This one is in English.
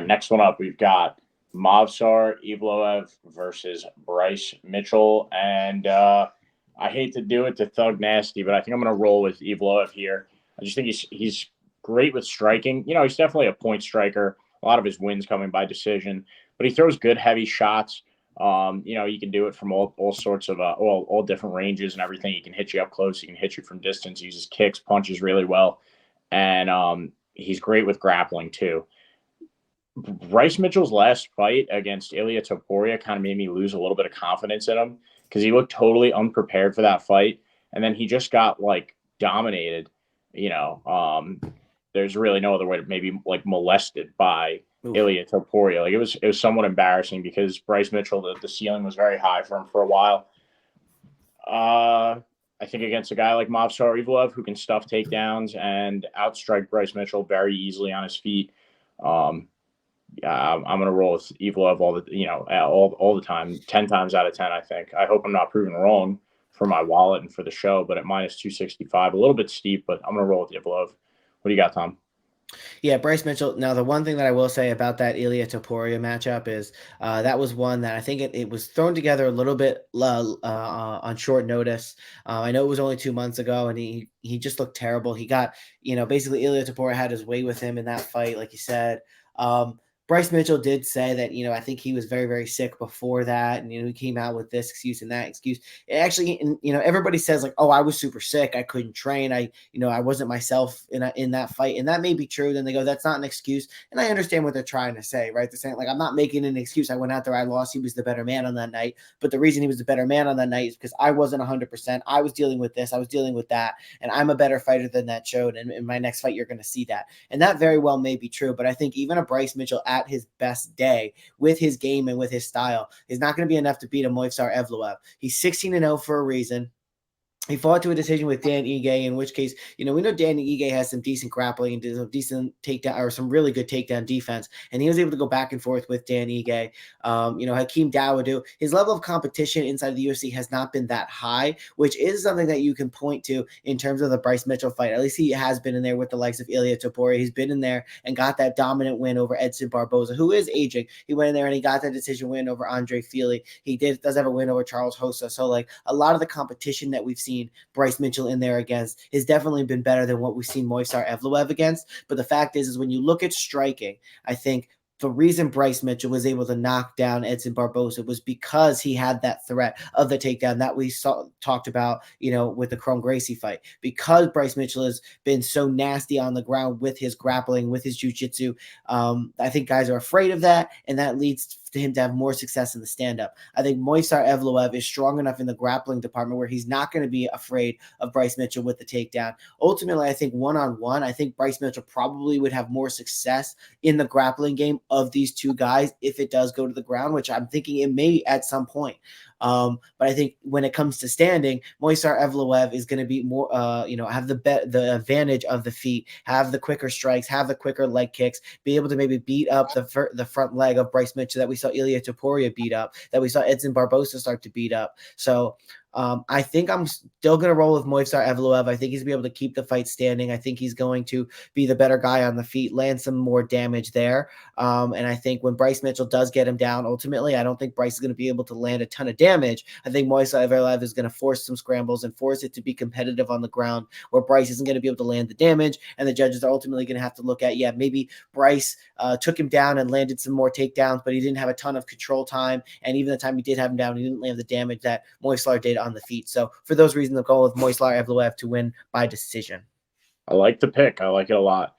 right, next one up, we've got Movsar Evloev versus Bryce Mitchell. And I hate to do it to Thug Nasty, but I think I'm going to roll with Evloev here. I just think he's great with striking. He's definitely a point striker. A lot of his wins coming by decision, but he throws good, heavy shots. He can do it from all sorts of all different ranges and everything. He can hit you up close. He can hit you from distance. He uses kicks, punches really well, and he's great with grappling too. Bryce Mitchell's last fight against Ilia Topuria kind of made me lose a little bit of confidence in him because he looked totally unprepared for that fight, and then he just got dominated. There's really no other way to maybe molested by Ilia Topuria. It was somewhat embarrassing because Bryce Mitchell, the ceiling was very high for him for a while. I think against a guy like Movsar Evloev who can stuff takedowns and outstrike Bryce Mitchell very easily on his feet. I'm going to roll with Evloev all the time, 10 times out of 10, I think. I hope I'm not proven wrong for my wallet and for the show, but at minus 265, a little bit steep, but I'm going to roll with Evloev. What do you got, Tom? Yeah, Bryce Mitchell. Now, the one thing that I will say about that Ilia Topuria matchup is that was one that I think it was thrown together a little bit on short notice. I know it was only 2 months ago, and he just looked terrible. He got, basically Ilia Topuria had his way with him in that fight, like you said. Bryce Mitchell did say that, I think he was very, very sick before that. And, he came out with this excuse and that excuse. It actually, everybody says oh, I was super sick. I couldn't train. I wasn't myself in that fight. And that may be true. Then they go, that's not an excuse. And I understand what they're trying to say, right? They're saying I'm not making an excuse. I went out there, I lost. He was the better man on that night. But the reason he was the better man on that night is because I wasn't 100%. I was dealing with this. I was dealing with that. And I'm a better fighter than that showed. And in my next fight, you're going to see that. And that very well may be true. But I think even a Bryce Mitchell at his best day with his game and with his style is not going to be enough to beat a Movsar Evloev. He's 16-0 for a reason. He fought to a decision with Dan Ige, in which case, we know Dan Ige has some decent grappling and some decent takedown or some really good takedown defense. And he was able to go back and forth with Dan Ige. Hakeem Dawodu, his level of competition inside of the UFC has not been that high, which is something that you can point to in terms of the Bryce Mitchell fight. At least he has been in there with the likes of Ilia Topuria. He's been in there and got that dominant win over Edson Barboza, who is aging. He went in there and he got that decision win over Andre Fili. He does have a win over Charles Hossa. So a lot of the competition that we've seen Bryce Mitchell in there against has definitely been better than what we've seen Movsar Evloev against. But the fact is when you look at striking, I think the reason Bryce Mitchell was able to knock down Edson Barboza was because he had that threat of the takedown that we talked about, with the Chrome Gracie fight. Because Bryce Mitchell has been so nasty on the ground with his grappling, with his jiu-jitsu, I think guys are afraid of that, and that leads to him to have more success in the stand-up. I think Movsar Evloev is strong enough in the grappling department where he's not going to be afraid of Bryce Mitchell with the takedown. Ultimately, I think one-on-one, I think Bryce Mitchell probably would have more success in the grappling game of these two guys if it does go to the ground, which I'm thinking it may at some point. But I think when it comes to standing, Movsar Evloev is going to be more, have the advantage of the feet, have the quicker strikes, have the quicker leg kicks, be able to maybe beat up the front leg of Bryce Mitchell that we saw Ilia Topuria beat up, that we saw Edson Barboza start to beat up. So I think I'm still going to roll with Movsar Evloev. I think he's going to be able to keep the fight standing. I think he's going to be the better guy on the feet, land some more damage there. And I think when Bryce Mitchell does get him down, ultimately, I don't think Bryce is going to be able to land a ton of damage. I think Movsar Evloev is going to force some scrambles and force it to be competitive on the ground where Bryce isn't going to be able to land the damage. And the judges are ultimately going to have to look at, maybe Bryce took him down and landed some more takedowns, but he didn't have a ton of control time. And even the time he did have him down, he didn't land the damage that Movsar did on the feet. So for those reasons, I'm going with Movsar Evloev to win by decision. I like the pick. I like it a lot.